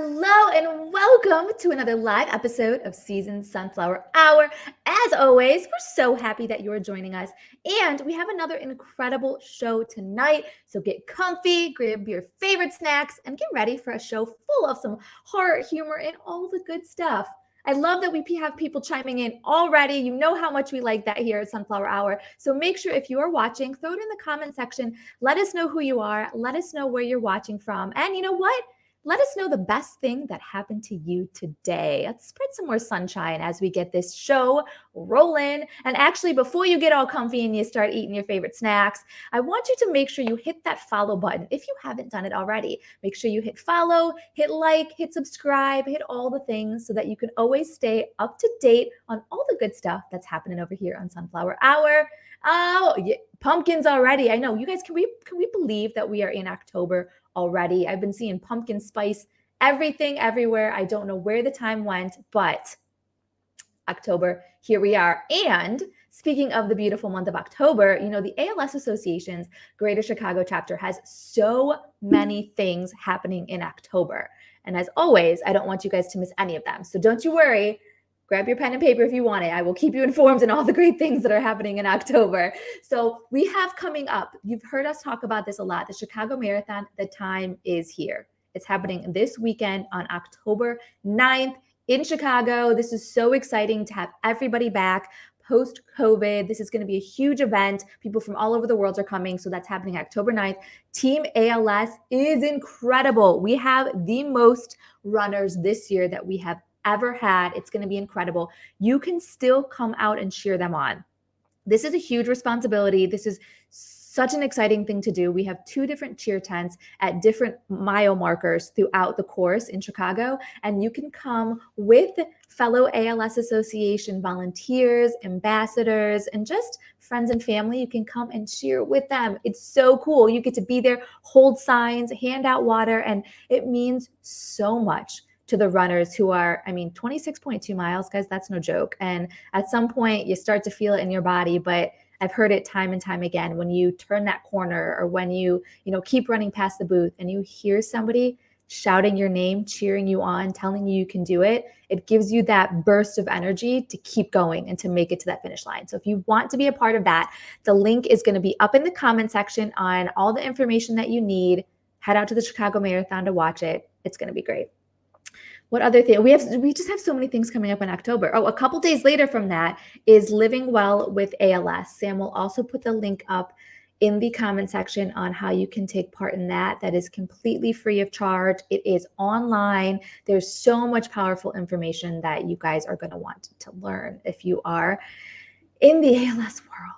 Hello and welcome to another live episode of Seasoned Sunflower Hour. As always, we're so happy that you're joining us, and we have another incredible show tonight. So get comfy, grab your favorite snacks, and get ready for a show full of some horror, humor, and all the good stuff. I love that we have people chiming in already. You know how much we like that here at Sunflower Hour. So make sure if you are watching, throw it in the comment section. Let us know who you are. Let us know where you're watching from. And you know what? Let us know the best thing that happened to you today. Let's spread some more sunshine as we get this show rolling. And actually, before you get all comfy and you start eating your favorite snacks, I want you to make sure you hit that follow button if you haven't done it already. Make sure you hit follow, hit like, hit subscribe, hit all the things so that you can always stay up to date on all the good stuff that's happening over here on Sunflower Hour. Oh, yeah, pumpkins already. I know. You guys, can we believe that we are in October already? I've been seeing pumpkin spice everything everywhere. I don't know where the time went, but October, here we are. And speaking of the beautiful month of October, you know, the ALS Association's Greater Chicago chapter has so many things happening in October. And as always, I don't want you guys to miss any of them. So don't you worry. Grab your pen and paper if you want it. I will keep you informed on all the great things that are happening in October. So we have coming up, you've heard us talk about this a lot, the Chicago Marathon. The time is here. It's happening this weekend on October 9th in Chicago. This is so exciting to have everybody back post-COVID. This is going to be a huge event. People from all over the world are coming. So that's happening October 9th. Team ALS is incredible. We have the most runners this year that we have ever had. It's going to be incredible. You can still come out and cheer them on. This is a huge responsibility. This is such an exciting thing to do. We have 2 different cheer tents at different mile markers throughout the course in Chicago, and you can come with fellow ALS Association volunteers, ambassadors, and just friends and family. You can come and cheer with them. It's so cool. You get to be there, hold signs, hand out water, and it means so much to the runners who are, 26.2 miles, guys, that's no joke. And at some point you start to feel it in your body, but I've heard it time and time again. When you turn that corner or when you keep running past the booth and you hear somebody shouting your name, cheering you on, telling you can do it, it gives you that burst of energy to keep going and to make it to that finish line. So if you want to be a part of that, the link is going to be up in the comment section on all the information that you need. Head out to the Chicago Marathon to watch it. It's going to be great. What other thing? We just have so many things coming up in October. Oh, a couple days later from that is Living Well with ALS. Sam will also put the link up in the comment section on how you can take part in that. That is completely free of charge. It is online. There's so much powerful information that you guys are going to want to learn if you are in the ALS world.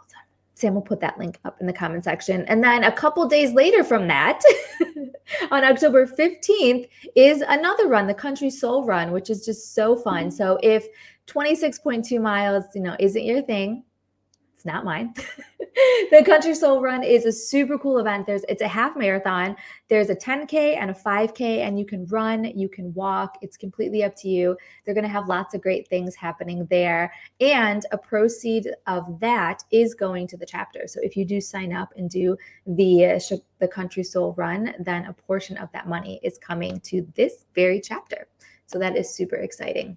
Sam will put that link up in the comment section. And then a couple days later from that, on October 15th, is another run, the Country Soul Run, which is just so fun. So if 26.2 miles, isn't your thing, it's not mine. The Country Soul Run is a super cool event. It's a half marathon. There's a 10K and a 5K, and you can run, you can walk. It's completely up to you. They're going to have lots of great things happening there. And a proceed of that is going to the chapter. So if you do sign up and do the Country Soul Run, then a portion of that money is coming to this very chapter. So that is super exciting.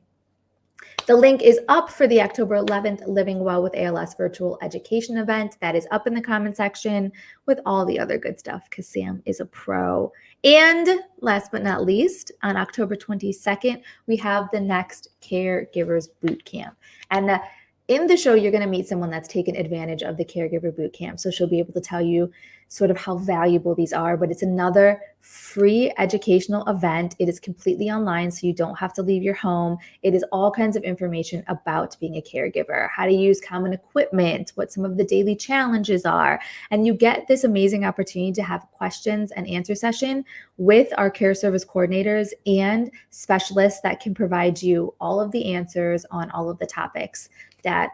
The link is up for the October 11th Living Well with ALS virtual education event. That is up in the comment section with all the other good stuff because Sam is a pro. And last but not least, on October 22nd, we have the next Caregivers Boot Camp. And in the show, you're going to meet someone that's taken advantage of the Caregiver Boot Camp. So she'll be able to tell you sort of how valuable these are, but it's another free educational event. It is completely online, so you don't have to leave your home. It is all kinds of information about being a caregiver, how to use common equipment, what some of the daily challenges are. And you get this amazing opportunity to have questions and answer session with our care service coordinators and specialists that can provide you all of the answers on all of the topics that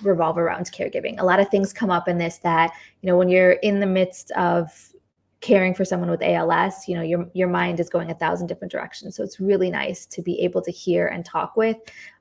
revolve around caregiving. A lot of things come up in this that, when you're in the midst of caring for someone with ALS, your mind is going 1,000 different directions. So it's really nice to be able to hear and talk with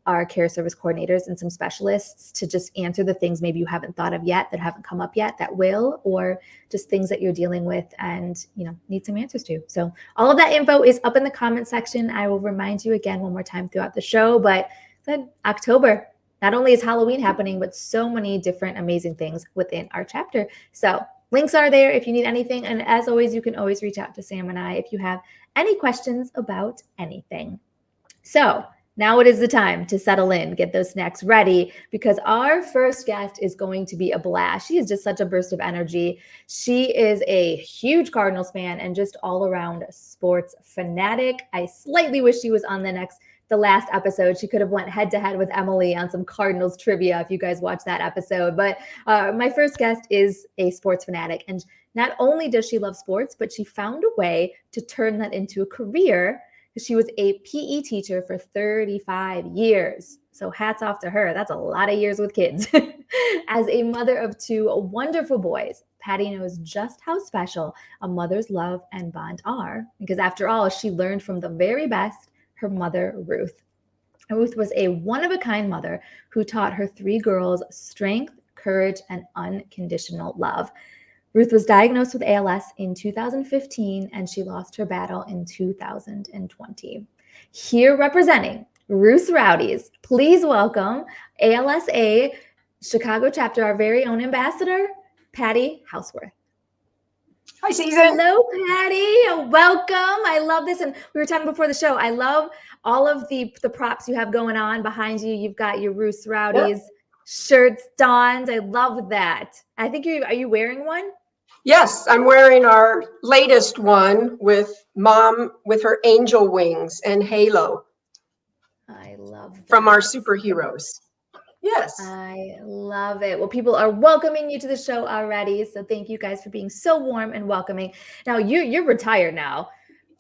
our care service coordinators and some specialists to just answer the things maybe you haven't thought of yet, that haven't come up yet, that will, or just things that you're dealing with and, need some answers to. So all of that info is up in the comment section. I will remind you again one more time throughout the show, but then October, not only is Halloween happening, but so many different amazing things within our chapter. So links are there if you need anything. And as always, you can always reach out to Sam and I if you have any questions about anything. So now it is the time to settle in, get those snacks ready, because our first guest is going to be a blast. She is just such a burst of energy. She is a huge Cardinals fan and just all around sports fanatic. I slightly wish she was on the last episode. She could have went head to head with Emily on some Cardinals trivia if you guys watched that episode. But my first guest is a sports fanatic. And not only does she love sports, but she found a way to turn that into a career. She was a PE teacher for 35 years. So hats off to her. That's a lot of years with kids. As a mother of two wonderful boys, Patty knows just how special a mother's love and bond are, because after all, she learned from the very best, her mother, Ruth. Ruth was a one-of-a-kind mother who taught her three girls strength, courage, and unconditional love. Ruth was diagnosed with ALS in 2015, and she lost her battle in 2020. Here representing Ruth's Rowdies, please welcome ALSA Chicago chapter, our very own ambassador, Patty Houseworth. Hi, Susan. Hello, Patty. Welcome. I love this. And we were talking before the show. I love all of the props you have going on behind you. You've got your Ruth's Rowdies shirts donned. I love that. I think are you wearing one? Yes, I'm wearing our latest one with Mom with her angel wings and halo. I love that. From our superheroes. Yes. I love it. Well, people are welcoming you to the show already. So thank you guys for being so warm and welcoming. Now you're retired now.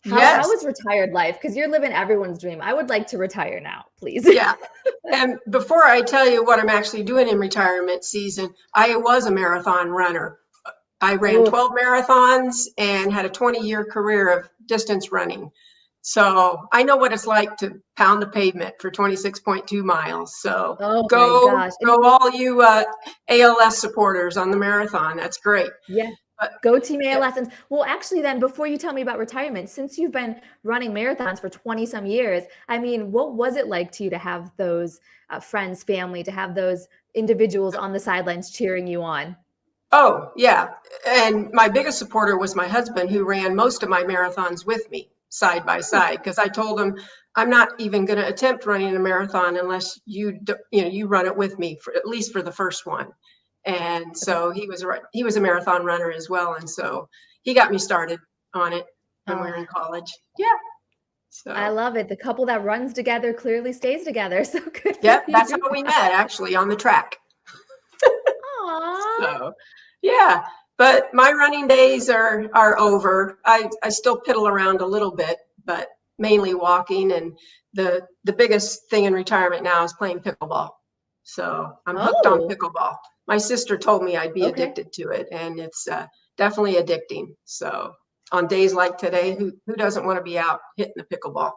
How is retired life? Because you're living everyone's dream. I would like to retire now, please. Yeah. And before I tell you what I'm actually doing in retirement season, I was a marathon runner. I ran 12 marathons and had a 20-year career of distance running. So I know what it's like to pound the pavement for 26.2 miles. So go all you ALS supporters on the marathon. That's great. Yeah. Go Team ALS. And well, actually then, before you tell me about retirement, since you've been running marathons for 20 some years, I mean, what was it like to you to have those friends, family, to have those individuals on the sidelines cheering you on? Oh, yeah. And my biggest supporter was my husband, who ran most of my marathons with me side by side, because I told him, I'm not even going to attempt running a marathon unless you run it with me, for at least for the first one. And so he was a marathon runner as well. And so he got me started on it when we were in college. Yeah. So I love it. The couple that runs together clearly stays together. So good. Yeah, that's how we met, actually, on the track. Aww. So, yeah, but my running days are over. I still piddle around a little bit, but mainly walking. And the biggest thing in retirement now is playing pickleball. So I'm hooked on pickleball. My sister told me I'd be addicted to it, and it's definitely addicting. So on days like today, who doesn't want to be out hitting the pickleball?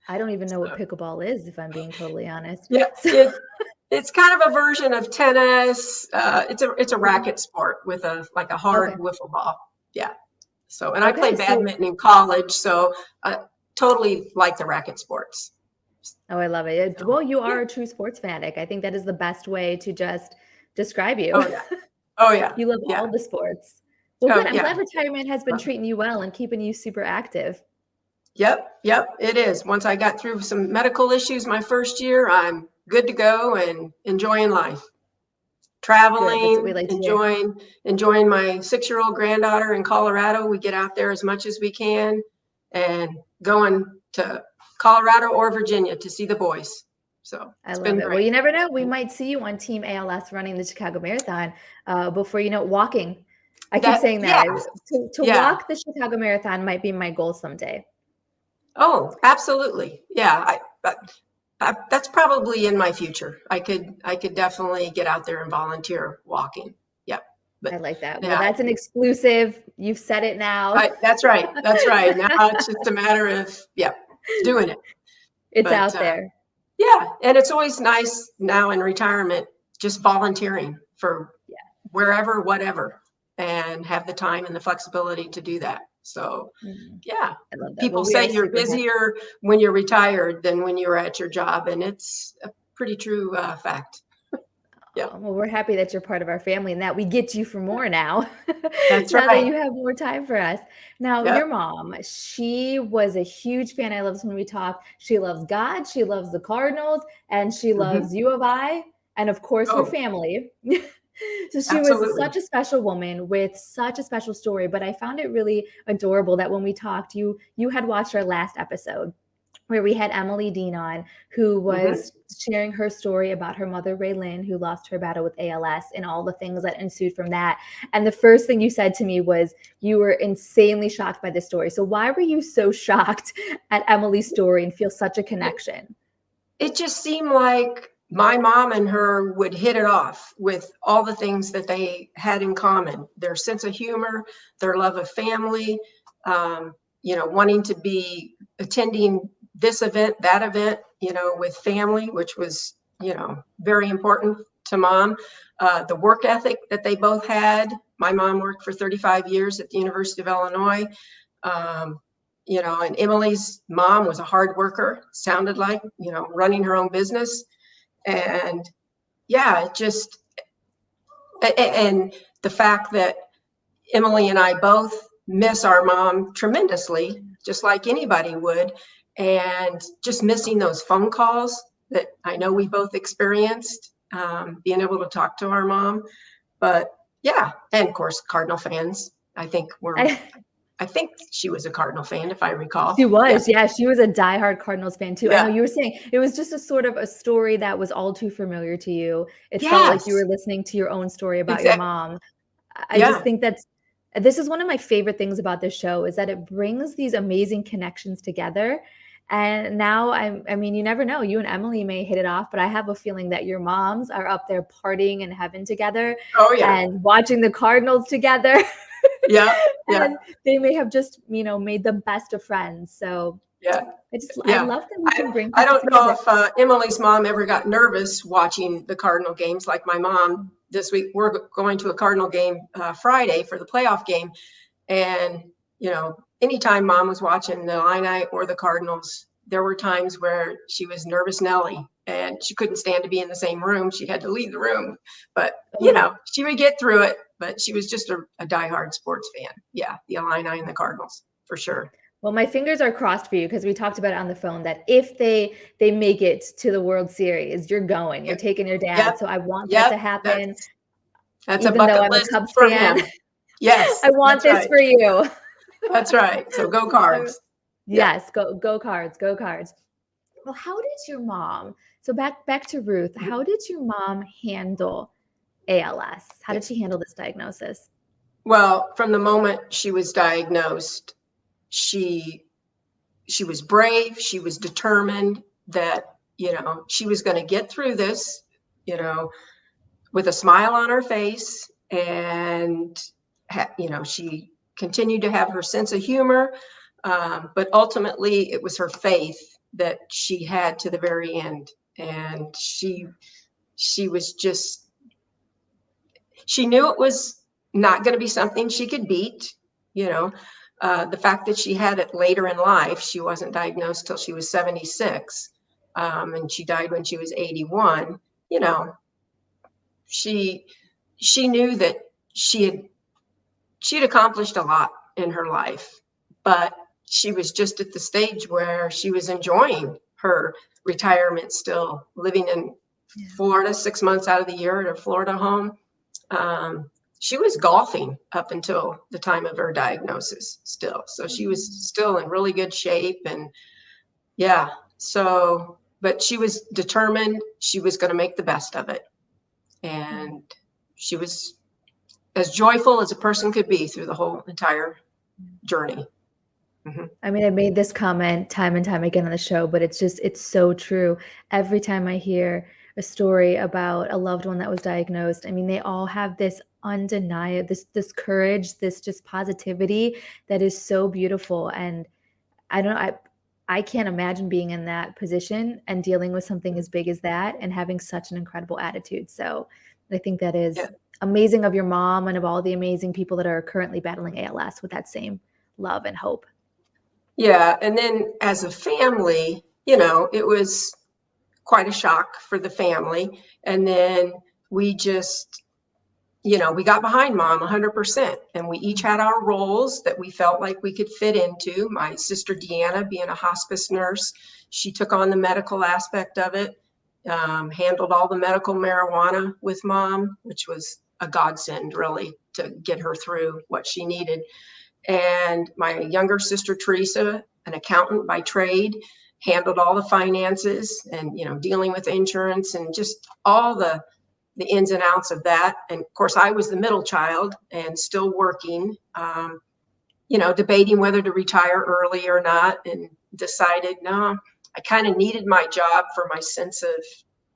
I don't even know what pickleball is, if I'm being totally honest. Yeah, it's kind of a version of tennis. It's a racket sport with a hard wiffle ball. Yeah. So, and I played badminton in college, so I totally like the racket sports. Oh, I love it. Well, you are a true sports fanatic. I think that is the best way to just describe you. Oh, yeah. Oh, yeah. You love all the sports. Well, good. I'm glad retirement has been treating you well and keeping you super active. Yep, it is. Once I got through some medical issues my first year, I'm good to go and enjoying life. Traveling, enjoying my 6-year-old granddaughter in Colorado. We get out there as much as we can, and going to Colorado or Virginia to see the boys. So I love it. Well, you never know. We might see you on Team ALS running the Chicago Marathon before you know it, walking. I keep saying that. To walk the Chicago Marathon might be my goal someday. Oh, absolutely. Yeah. That's probably in my future. I could definitely get out there and volunteer walking. Yep. But I like that. Well, that's an exclusive. You've said it now. That's right. Now it's just a matter of doing it. It's out there. Yeah, and it's always nice now in retirement, just volunteering for Yeah. wherever, whatever, and have the time and the flexibility to do that. So, Mhm. yeah, I love that. people Well, we are say you're super happy. busier when you're retired than when you're at your job, and it's a pretty true fact. Yeah, Well, we're happy that you're part of our family and that we get you for more now. that's Now that right. you have more time for us. Now, your Yep. mom, she was a huge fan. I love this when we talk. She loves God, she loves the Cardinals, and she Hmm. loves U of I, and of course, her Oh, family. So she was absolutely. such a special woman with such a special story. But I found it really adorable that when we talked, you had watched our last episode where we had Emily Dean on, who Hmm. was sharing her story about her mother, Raylyn, who lost her battle with ALS and all the things that ensued from that. And the first thing you said to me was you were insanely shocked by this story. So why were you so shocked at Emily's story and feel such a connection? It just seemed like my mom and her would hit it off with all the things that they had in common, their sense of humor, their love of family, um, wanting to be attending this event, that event, with family, which was, very important to mom. The work ethic that they both had. My mom worked for 35 years at the University of Illinois. Um, and Emily's mom was a hard worker, sounded like, running her own business. And yeah, it just, and the fact that Emily and I both miss our mom tremendously, just like anybody would. And just missing those phone calls that I know we both experienced, being able to talk to our mom. But yeah, and of course, Cardinal fans. I, I think she was a Cardinal fan, if I recall. She Yeah. was, yeah, she was a diehard Cardinals fan too. I know Yeah. you were saying it was just a sort of a story that was all too familiar to you. It felt like you Yes. were listening to your own story about your Exactly. mom. I just Yeah. think that's this is one of my favorite things about this show is that it brings these amazing connections together. And now I mean, you never know. You and Emily may hit it off, but I have a feeling that your moms are up there partying in heaven together Oh yeah. and watching the Cardinals together. Yeah. Yeah. And they may have just, made the best of friends. So Yeah. I Yeah. love that we I can bring I people don't know together. if Emily's mom ever got nervous watching the Cardinal games like my mom this week. We're going to a Cardinal game Friday for the playoff game. And, anytime mom was watching the Illini or the Cardinals, there were times where she was nervous Nelly and she couldn't stand to be in the same room. She had to leave the room. But, Oh, she would get through it. But she was just a diehard sports fan. Yeah, the Illini and the Cardinals, for sure. well, my fingers are crossed for you because we talked about it on the phone that if they make it to the World Series, you're going. You're Yep. taking your dad. Yep. So I want that Yep. to happen, That's a even though bucket I'm a list Cubs for fan. him. Yes, I want that's this right. for you. That's right. So go I- Cards. Yeah. yes, go Cards, go Cards. Well, how did your mom? So back to Ruth. How did your mom handle ALS? How did she handle this diagnosis? Well, from the moment she was diagnosed, she she was brave, she was determined that, she was going to get through this, you know, with a smile on her face. And, she continued to have her sense of humor. But ultimately, it was her faith that she had to the very end. And she was just, she knew it was not going to be something she could beat. You know, the fact that she had it later in life, she wasn't diagnosed till she was 76, and she died when she was 81. You know, she she knew that she had she'd accomplished a lot in her life, but she was just at the stage where she was enjoying her retirement, still living in Yeah. Florida 6 months out of the year at her Florida home. She was golfing up until the time of her diagnosis still. So she was Mhm. still in really good shape. And yeah, so, but she was determined she was going to make the best of it. And she was as joyful as a person could be through the whole entire journey. Hmm. I mean, I made this comment time and time again on the show, but it's so true. Every time I hear a story about a loved one that was diagnosed, I mean, they all have this undeniable, this courage, this just positivity that is so beautiful. And I don't know, I can't imagine being in that position and dealing with something as big as that and having such an incredible attitude. So I think that is Yeah. amazing of your mom and of all the amazing people that are currently battling ALS with that same love and hope. Yeah. And then as a family, you know, it was quite a shock for the family. And then we just, you know, we got behind mom 100%. And we each had our roles that we felt like we could fit into. My sister Deanna, being a hospice nurse, she took on the medical aspect of it, handled all the medical marijuana with mom, which was a godsend, really, to get her through what she needed. And my younger sister, Teresa, an accountant by trade, handled all the finances and, you know, dealing with insurance and just all the ins and outs of that. And of course, I was the middle child and still working, you know, debating whether to retire early or not, and decided, no, I kind of needed my job for my sense of,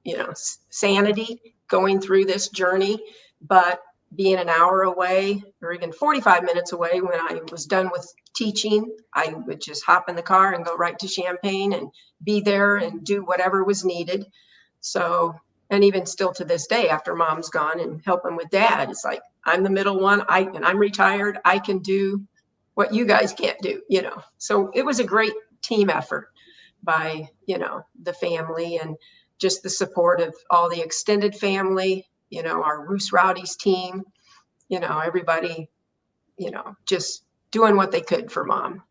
you know, sanity going through this journey. But being an hour away or even 45 minutes away, when I was done with teaching, I would just hop in the car and go right to Champaign and be there and do whatever was needed. So, and even still to this day, after mom's gone and helping with dad, it's like I'm the middle one. And I'm retired. I can do what you guys can't do, you know. So it was a great team effort by, you know, the family and just the support of all the extended family, you know, our Roos Rowdies team, you know, everybody, you know, just doing what they could for mom.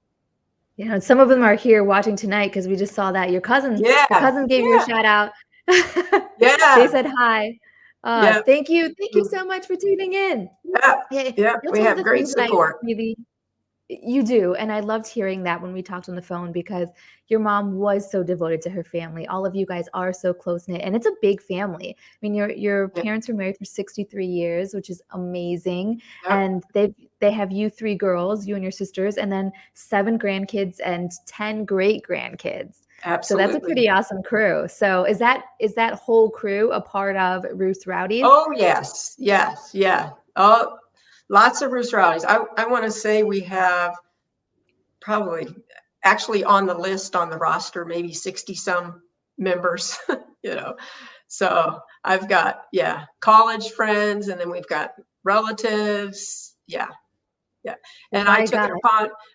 You know, some of them are here watching tonight because we just saw that your Yeah, cousin gave you a yeah, shout out. They yeah, said hi. yeah, Thank you so much for tuning in. yeah, Yeah, yeah. that's We one of have the great things that I support. really you do, and I loved hearing that when we talked on the phone because your mom was so devoted to her family. All of you guys are so close-knit, and it's a big family. I mean, your Yeah, parents were married for 63 years, which is amazing, yep, and they have you 3 girls, you and your sisters, and then 7 grandkids and 10 great-grandkids. So that's a absolutely. pretty awesome crew. So is that whole crew a part of Ruth Rowdies? Oh, yes, yes, yeah. Oh, lots of Roos Rowdies. I want to say we have probably actually on the list on the roster, maybe 60 some members, you know. So I've got, yeah, college friends, and then we've got relatives. Yeah, yeah. And My God.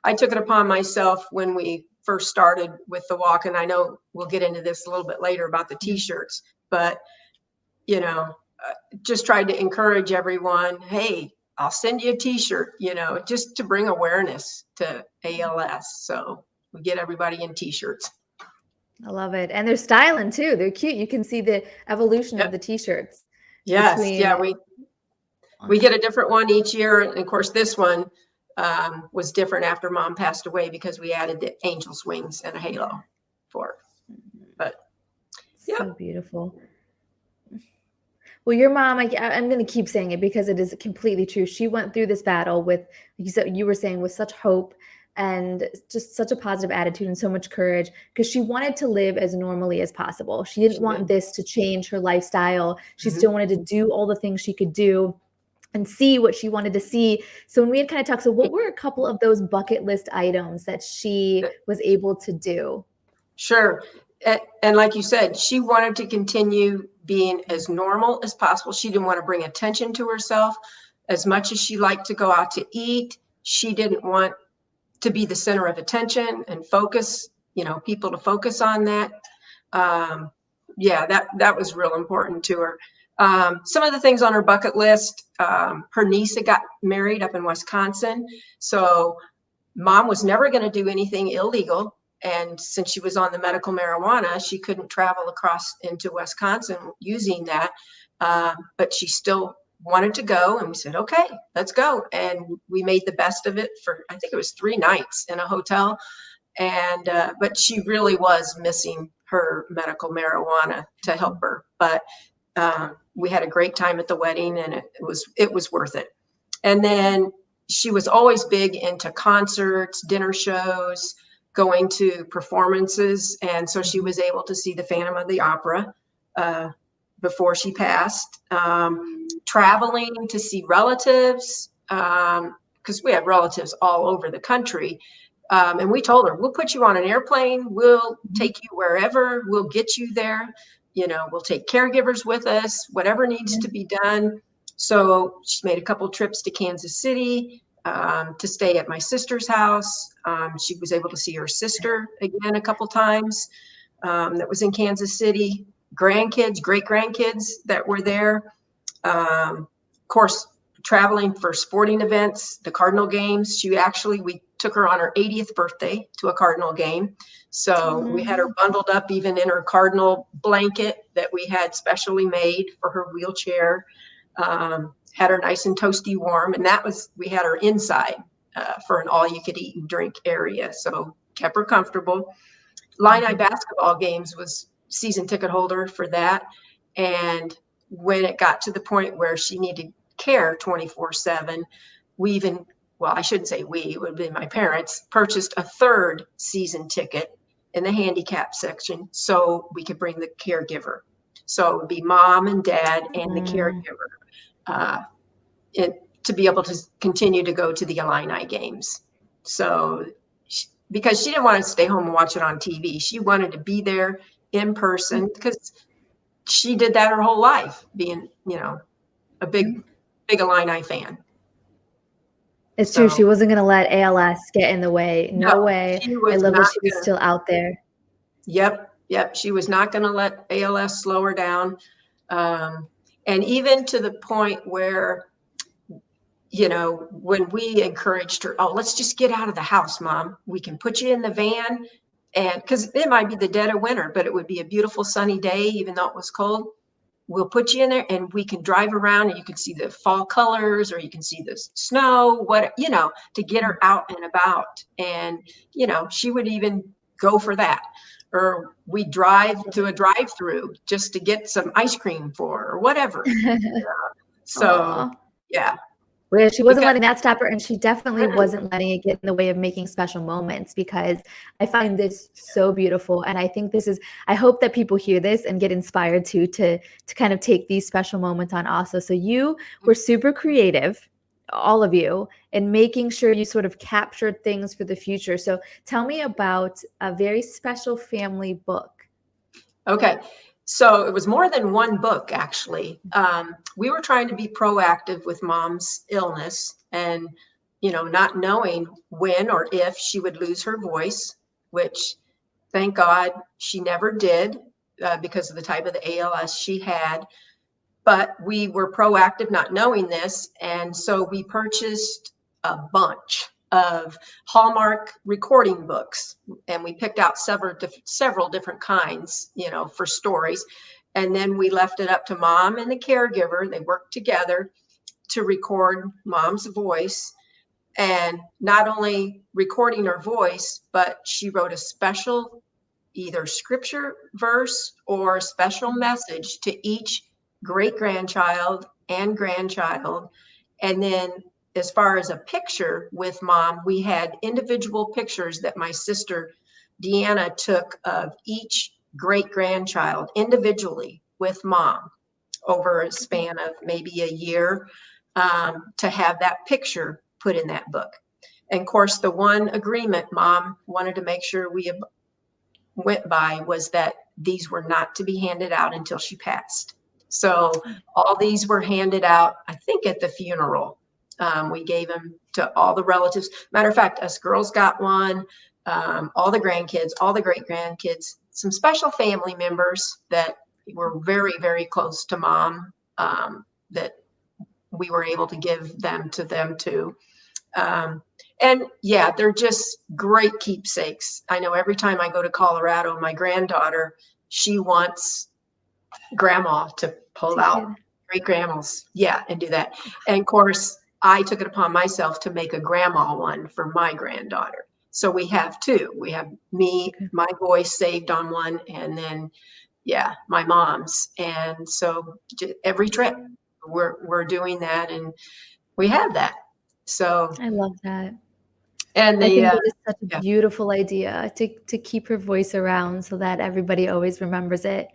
I took it upon myself when we first started with the walk. And I know we'll get into this a little bit later about the Mhm. t-shirts, but you know, just tried to encourage everyone, hey, I'll send you a t-shirt, you know, just to bring awareness to ALS. So we get everybody in t-shirts. I love it, and they're styling too. They're cute. You can see the evolution of Yep. the t-shirts Yes. between Yeah. We get a different one each year. And of course, this one was different after mom passed away because we added the angel's wings and a halo for it. But so yep. beautiful. Well, your mom, I'm going to keep saying it because it is completely true. She went through this battle with, you were saying, with such hope and just such a positive attitude and so much courage because she wanted to live as normally as possible. She didn't She want did. this to change her lifestyle. She Mhm. still wanted to do all the things she could do and see what she wanted to see. So when we had kind of talked, so what were a couple of those bucket list items that she was able to do? Sure. And like you said, she wanted to continue being as normal as possible. She didn't want to bring attention to herself as much as she liked to go out to eat. She didn't want to be the center of attention and focus, you know, people to focus on that. Um, yeah, that was real important to her. Some of the things on her bucket list, her niece had got married up in Wisconsin. So mom was never going to do anything illegal. And since she was on the medical marijuana, she couldn't travel across into Wisconsin using that. But she still wanted to go. And we said, okay, let's go. And we made the best of it for, I think it was 3 nights in a hotel. And, but she really was missing her medical marijuana to help her. But we had a great time at the wedding, and it was worth it. And then she was always big into concerts, dinner shows, going to performances. And so she was able to see the Phantom of the Opera uh, before she passed, traveling to see relatives, because we have relatives all over the country. And we told her, we'll put you on an airplane. We'll take you wherever. We'll get you there. We'll take caregivers with us, whatever needs to be done. So she made a couple trips to Kansas City to stay at my sister's house. She was able to see her sister again a couple times that was in Kansas City. Grandkids, great grandkids that were there. Of course, traveling for sporting events, the Cardinal games. We took her on her 80th birthday to a Cardinal game. So we had her bundled up even in her Cardinal blanket that we had specially made for her wheelchair. Had her nice and toasty warm. And we had her inside for an all you could eat and drink area. So kept her comfortable. Illini basketball games was season ticket holder for that. And when it got to the point where she needed care 24/7, I shouldn't say it would be my parents, purchased a third season ticket in the handicap section so we could bring the caregiver. So it would be mom and dad and the caregiver to be able to continue to go to the Illini games. So because she didn't want to stay home and watch it on TV. She wanted to be there in person because she did that her whole life, being, a big Illini fan. It's true. She wasn't going to let ALS get in the way. No way. I love that she was still out there. Yep. She was not going to let ALS slow her down. And even to the point where, when we encouraged her, oh, let's just get out of the house, Mom. We can put you in the van. And because it might be the dead of winter, but it would be a beautiful sunny day, even though it was cold. We'll put you in there and we can drive around and you can see the fall colors or you can see the snow, to get her out and about. And, she would even go for that. Or we drive to a drive-through just to get some ice cream for her or whatever. So, yeah. Where she wasn't letting that stop her, and she definitely wasn't letting it get in the way of making special moments, because I find this so beautiful. And I think I hope that people hear this and get inspired to kind of take these special moments on also. So you were super creative, all of you, in making sure you sort of captured things for the future. So tell me about a very special family book. Okay. So it was more than one book, actually. We were trying to be proactive with Mom's illness and, not knowing when or if she would lose her voice, which thank God she never did because of the type of the ALS she had. But we were proactive not knowing this. And so we purchased a bunch of Hallmark recording books, and we picked out several different kinds, for stories. And then we left it up to Mom and the caregiver. They worked together to record Mom's voice, and not only recording her voice, but she wrote a special either scripture verse or special message to each great grandchild and grandchild. And then as far as a picture with Mom, we had individual pictures that my sister Deanna took of each great grandchild individually with Mom over a span of maybe a year, to have that picture put in that book. And of course, the one agreement Mom wanted to make sure we went by was that these were not to be handed out until she passed. So all these were handed out, I think, at the funeral. We gave them to all the relatives. Matter of fact, us girls got one, all the grandkids, all the great grandkids, some special family members that were very, very close to Mom, that we were able to give them to them too. And yeah, they're just great keepsakes. I know every time I go to Colorado, my granddaughter, she wants grandma to pull out great grandmas. Yeah, and do that. And of course, I took it upon myself to make a grandma one for my granddaughter. So we have two. We have me, my voice saved on one, and then, my mom's. And so every trip we're doing that, and we have that. So I love that. And I think it is such a beautiful idea to keep her voice around so that everybody always remembers it.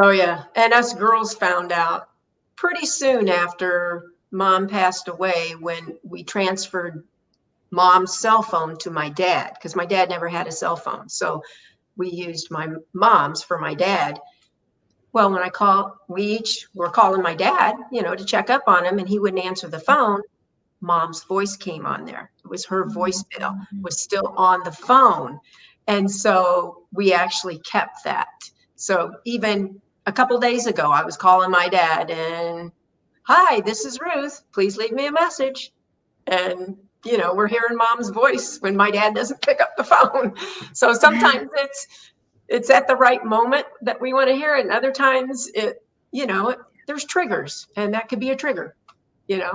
Oh, yeah. And us girls found out pretty soon after Mom passed away, when we transferred mom's cell phone to my dad, because my dad never had a cell phone. So we used my mom's for my dad. Well, when we each were calling my dad, to check up on him, and he wouldn't answer the phone. Mom's voice came on there. It was her voicemail was still on the phone. And so we actually kept that. So even a couple days ago, I was calling my dad and, hi, this is Ruth. Please leave me a message. And, we're hearing mom's voice when my dad doesn't pick up the phone. So sometimes it's at the right moment that we want to hear it. And other times there's triggers, and that could be a trigger, Yeah.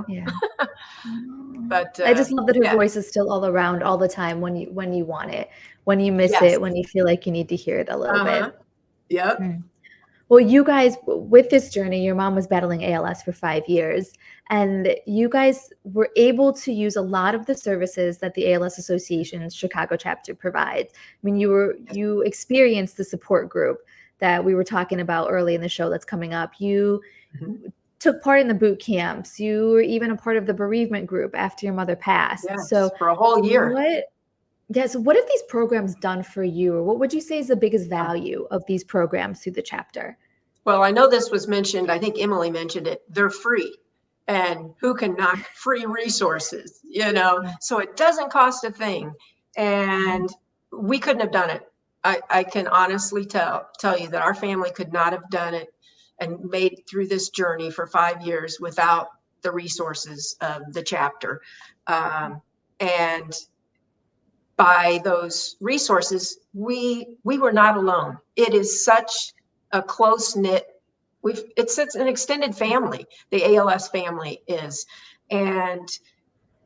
But I just love that her yeah. voice is still all around all the time when you want it, when you miss Yes. it, when you feel like you need to hear it a little bit. Yep. Well, you guys, with this journey, your mom was battling ALS for 5 years, and you guys were able to use a lot of the services that the ALS Association's Chicago chapter provides. I mean, you experienced the support group that we were talking about early in the show that's coming up. You took part in the boot camps. You were even a part of the bereavement group after your mother passed. Yes, so for a whole year. So what have these programs done for you, or what would you say is the biggest value of these programs through the chapter? Well, I know this was mentioned. I think Emily mentioned it. They're free. And who can knock free resources, So it doesn't cost a thing. And we couldn't have done it. I can honestly tell you that our family could not have done it and made it through this journey for 5 years without the resources of the chapter. And by those resources, we were not alone. It is such a close-knit, it's an extended family, the ALS family is. And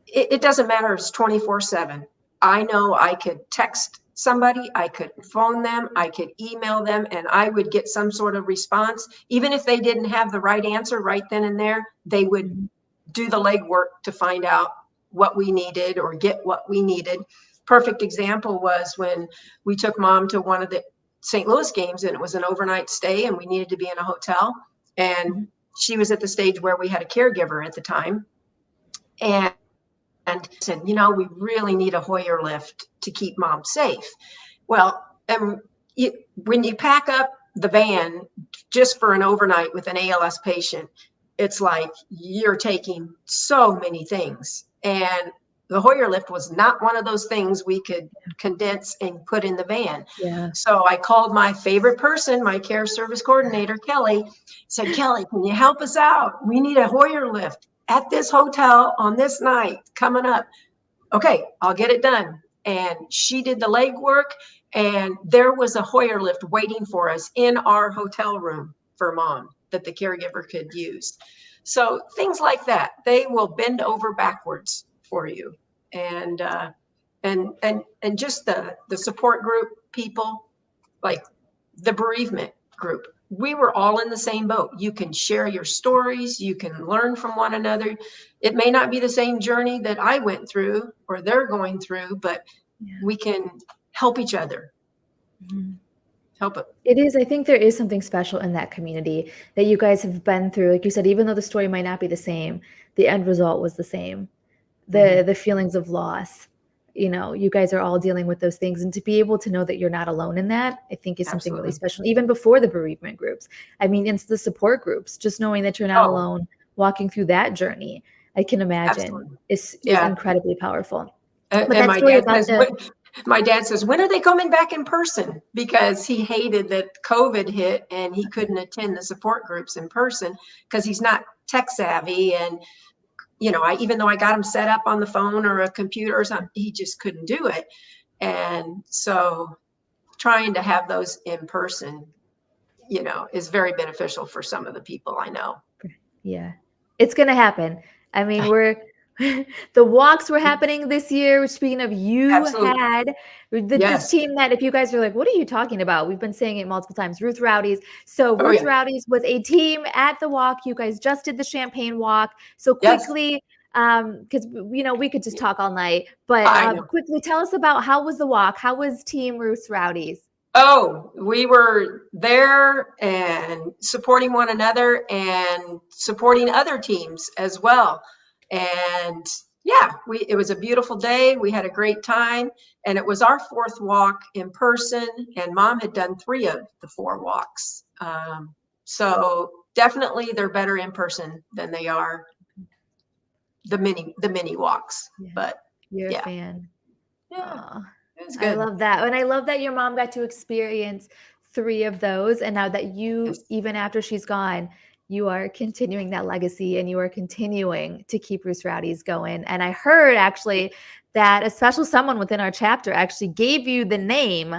it doesn't matter, it's 24/7. I know I could text somebody, I could phone them, I could email them, and I would get some sort of response. Even if they didn't have the right answer right then and there, they would do the legwork to find out what we needed or get what we needed. Perfect example was when we took mom to one of the St. Louis games, and it was an overnight stay, and we needed to be in a hotel. And she was at the stage where we had a caregiver at the time. And said, we really need a Hoyer lift to keep mom safe. Well, when you pack up the van just for an overnight with an ALS patient, it's like you're taking so many things. And the Hoyer lift was not one of those things we could condense and put in the van. Yeah. So I called my favorite person, my care service coordinator, Kelly, said, Kelly, can you help us out? We need a Hoyer lift at this hotel on this night coming up. Okay, I'll get it done. And she did the legwork, and there was a Hoyer lift waiting for us in our hotel room for mom that the caregiver could use. So things like that, they will bend over backwards for you. And just the support group people, like the bereavement group, we were all in the same boat. You can share your stories, you can learn from one another. It may not be the same journey that I went through or they're going through, but we can help each other. Help it. It is. I think there is something special in that community that you guys have been through. Like you said, even though the story might not be the same, the end result was the same. The feelings of loss, you guys are all dealing with those things. And to be able to know that you're not alone in that, I think is something really special, even before the bereavement groups. I mean, it's the support groups, just knowing that you're not alone walking through that journey, I can imagine is incredibly powerful. And my dad says, when are they coming back in person? Because he hated that COVID hit and he couldn't attend the support groups in person because he's not tech savvy. And even though I got him set up on the phone or a computer or something, he just couldn't do it. And so trying to have those in person, is very beneficial for some of the people I know. Yeah, it's going to happen. I mean, the walks were happening this year. Speaking of, had this team that, if you guys are like, what are you talking about? We've been saying it multiple times, Ruth Rowdies. So Ruth Rowdies was a team at the walk. You guys just did the Champagne walk. So quickly, because, we could just talk all night, but quickly tell us about, how was the walk? How was Team Ruth Rowdies? Oh, we were there and supporting one another and supporting other teams as well. And Yeah, it was a beautiful day. We had a great time, and it was our fourth walk in person, and Mom had done 3 of the 4 walks. So definitely they're better in person than they are the mini walks. Yeah. But You're a yeah, fan. yeah, Aw, it was I good. love that. And I love that your mom got to experience 3 of those. And now that you, Yes. even after she's gone, you are continuing that legacy and you are continuing to keep Roost Rowdies going. And I heard actually that a special someone within our chapter actually gave you the name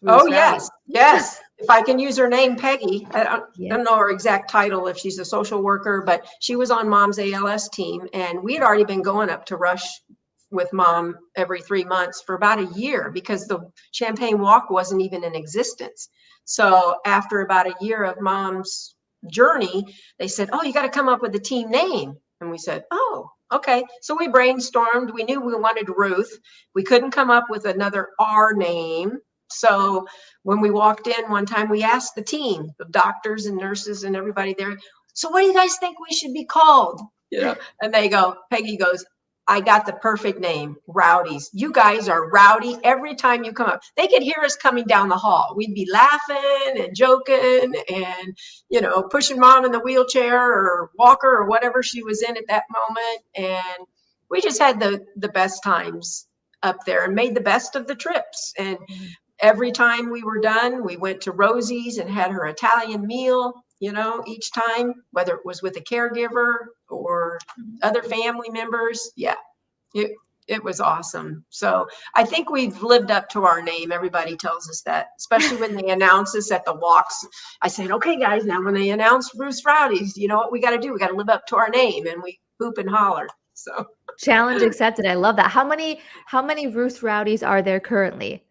Oh, Roost yes, Rowdies. yes. If I can use her name, Peggy. I Yeah. don't know her exact title, if she's a social worker, but she was on Mom's ALS team, and we had already been going up to Rush with Mom every 3 months for about a year because the Champagne Walk wasn't even in existence. So after about a year of Mom's journey, they said, "Oh, you got to come up with a team name." And we said, "Oh, okay." So we brainstormed. We knew we wanted Ruth. We couldn't come up with another R name. So when we walked in one time, we asked the team of doctors and nurses and everybody there, "So what do you guys think we should be called?" And they go, Peggy goes, "I got the perfect name, Rowdies. You guys are rowdy every time you come up." They could hear us coming down the hall. We'd be laughing and joking and, pushing Mom in the wheelchair or walker or whatever she was in at that moment. And we just had the best times up there and made the best of the trips. And every time we were done, we went to Rosie's and had her Italian meal, each time, whether it was with a caregiver or other family members. Yeah, it, it was awesome. So I think we've lived up to our name. Everybody tells us that, especially when they announce us at the walks. I said, "Okay, guys, now when they announce Bruce Rowdies, you know what we got to do? We got to live up to our name." And we hoop and holler. So Challenge accepted. I love that. How many Roost Rowdies are there currently?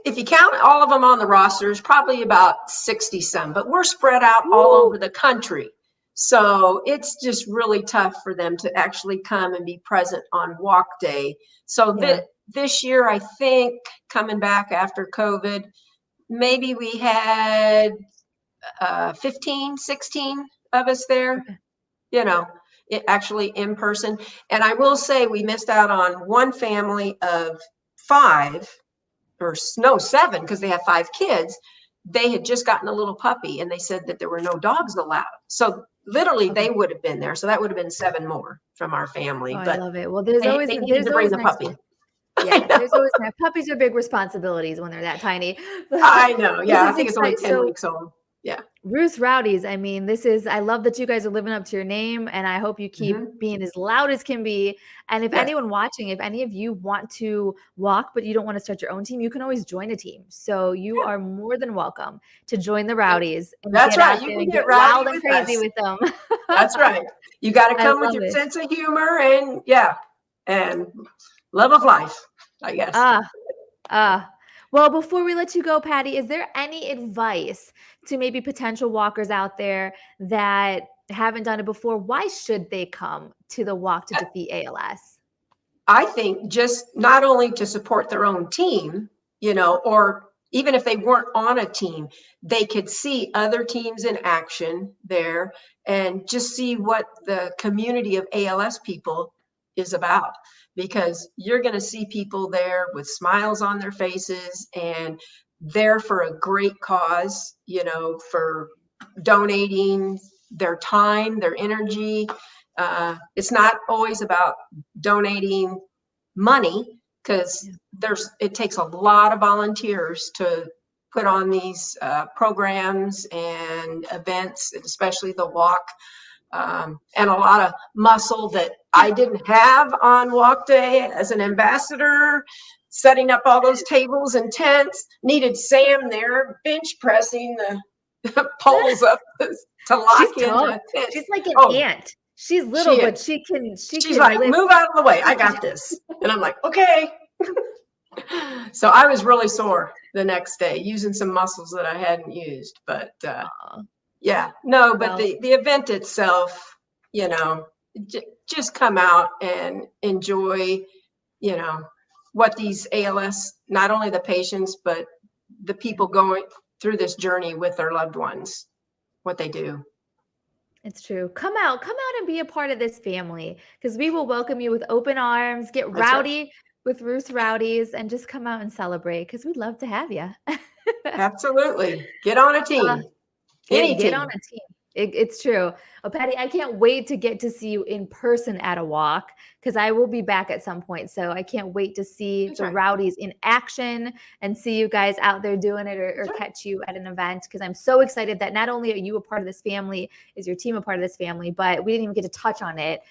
If you count all of them on the roster, there's probably about 60 some, but we're spread out all Woo! over the country. So it's just really tough for them to actually come and be present on walk day. So Yeah. this year, I think coming back after COVID, maybe we had 15, 16 of us there, Okay. you know, actually in person. And I will say we missed out on one family of 5 or no, 7 because they have 5 kids. They had just gotten a little puppy and they said that there were no dogs allowed. So literally Okay. they would have been there. So that would have been 7 more from our Oh, family, I but love it. Well, there's always they needed there's to bring always the next puppy. year. I Yeah, know. there's always puppies are big responsibilities when they're that tiny. But I know. this Yeah, I is think it's only exciting. 10 So weeks old. Yeah. Ruth Rowdies, I mean, I love that you guys are living up to your name, and I hope you keep Hmm. being as loud as can be. And if Yes. anyone watching, if any of you want to walk, but you don't want to start your own team, you can always join a team. So you Yeah. are more than welcome to join the That- Rowdies and That's get out right. You there can and get get rowdy wild and with crazy us. with them. That's right. You got to I come with love your it. sense of humor and yeah, and love of life, I guess. Ah, ah. Well, before we let you go, Patty, is there any advice to maybe potential walkers out there that haven't done it before? Why should they come to the Walk to Defeat ALS? I think just not only to support their own team, or even if they weren't on a team, they could see other teams in action there and just see what the community of ALS people is about. Because you're going to see people there with smiles on their faces and there for a great cause, for donating their time, their energy. It's not always about donating money because Yeah. it takes a lot of volunteers to put on these programs and events, especially the walk, and a lot of muscle that I didn't have on walk day as an ambassador. Setting up all those tables and tents, needed Sam there bench pressing the poles up to She's lock in tough. the tent. She's like an Oh, ant. She's little, she but is. she can She's like, lift. "Move out of the way. I got this." And I'm like, "Okay." So I was really sore the next day using some muscles that I hadn't used. But Aw, yeah, no, but well, the event itself, you know, just come out and enjoy, you know, what these ALS, not only the patients, but the yeah. people going through this journey with their loved ones, what they do. It's true. Come out and be a part of this family because we will welcome you with open arms. Get That's right. rowdy with Ruth's Rowdies and just come out and celebrate because we'd love to have you. Absolutely. Get on a team. Any Get on team. a team. It's true. Oh, Patty, I can't wait to get to see you in person at a walk because I will be back at some point. So I can't wait to see That's the right. Rowdies in action and see you guys out there doing it or That's right. catch you at an event because I'm so excited that not only are you a part of this family, is your team a part of this family, but we didn't even get to touch on it.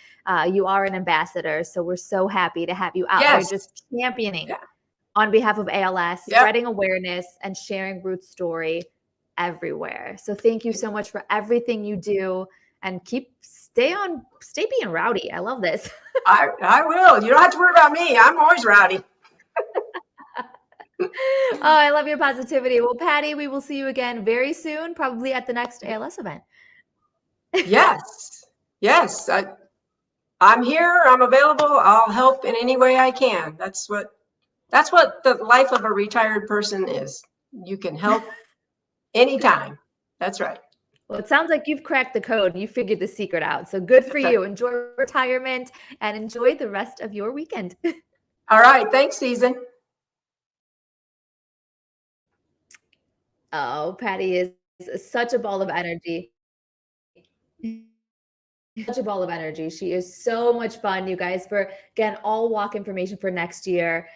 You are an ambassador. So we're so happy to have you out there Yes. just championing Yeah. on behalf of ALS, Yep. spreading awareness and sharing Ruth's story everywhere. So thank you so much for everything you do and stay being rowdy. I love this. I will. You don't have to worry about me. I'm always rowdy. Oh, I love your positivity. Well, Patty, we will see you again very soon, probably at the next ALS event. Yes. Yes. I'm here. I'm available. I'll help in any way I can. That's what the life of a retired person is. You can help anytime. That's right. Well, it sounds like you've cracked the code and you figured the secret out. So good for That's right. you. Enjoy retirement and enjoy the rest of your weekend. All right. Thanks, Season. Oh, Patty is such a ball of energy. Such a ball of energy. She is so much fun, you guys. For again, all walk information for next year.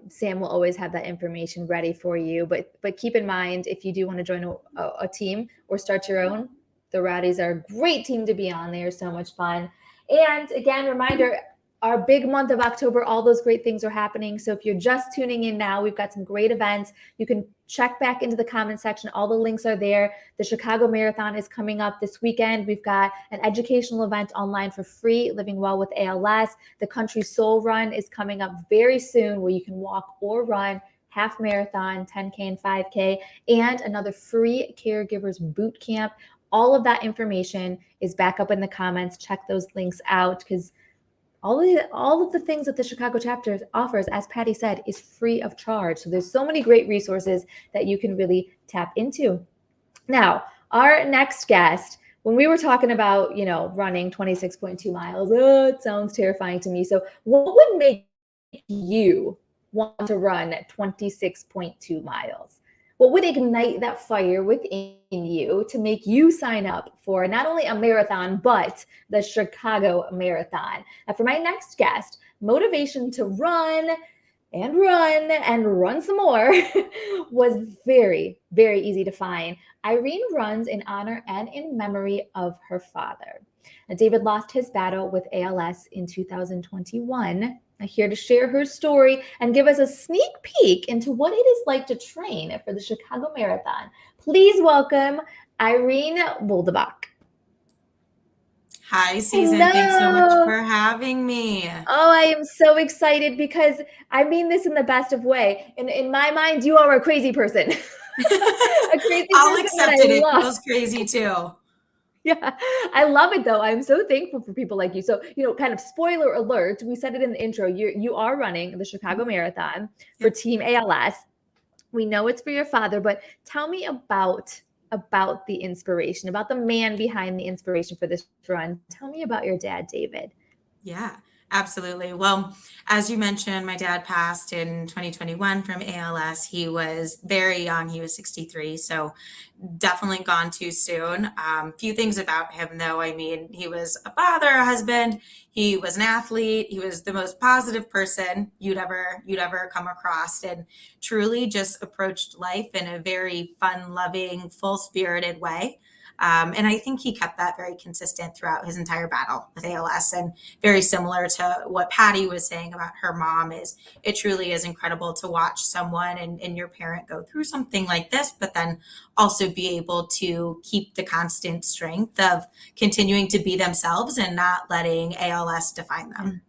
Sam will always have that information ready for you. But keep in mind, if you do want to join a team or start your own, the Rowdies are a great team to be on. They are so much fun. And again, reminder, our big month of October, all those great things are happening. So if you're just tuning in now, we've got some great events. You can check back into the comment section. All the links are there. The Chicago Marathon is coming up this weekend. We've got an educational event online for free, Living Well with ALS. The Country Soul Run is coming up very soon where you can walk or run half marathon, 10K and 5K, and another free caregivers boot camp. All of that information is back up in the comments. Check those links out because all of the things that the Chicago chapter offers, as Patty said, is free of charge. So there's so many great resources that you can really tap into. Now, our next guest, when we were talking about, running 26.2 miles, it sounds terrifying to me. So what would make you want to run 26.2 miles? What would ignite that fire within you to make you sign up for not only a marathon, but the Chicago Marathon? And for my next guest, motivation to run and run and run some more was very, very easy to find. Irene runs in honor and in memory of her father. Now, David lost his battle with ALS in 2021. Here to share her story and give us a sneak peek into what it is like to train for the Chicago Marathon. Please welcome Irene Boldebach. Hi, Susan. Hello. Thanks so much for having me. Oh, I am so excited because I mean this in the best of way. In my mind, you are a crazy person. A crazy I'll person accept that it. I It love. feels crazy too. Yeah, I love it though. I'm so thankful for people like you. So, kind of spoiler alert, we said it in the intro. You are running the Chicago Marathon for Team ALS. We know it's for your father, but tell me about the inspiration, about the man behind the inspiration for this run. Tell me about your dad, David. Yeah, absolutely. Well, as you mentioned, my dad passed in 2021 from ALS. He was very young. He was 63, so definitely gone too soon. Few things about him, though. I mean, he was a father, a husband. He was an athlete. He was the most positive person you'd ever come across, and truly just approached life in a very fun-loving, full-spirited way. And I think he kept that very consistent throughout his entire battle with ALS. And very similar to what Patty was saying about her mom, is it truly is incredible to watch someone and your parent go through something like this, but then also be able to keep the constant strength of continuing to be themselves and not letting ALS define them.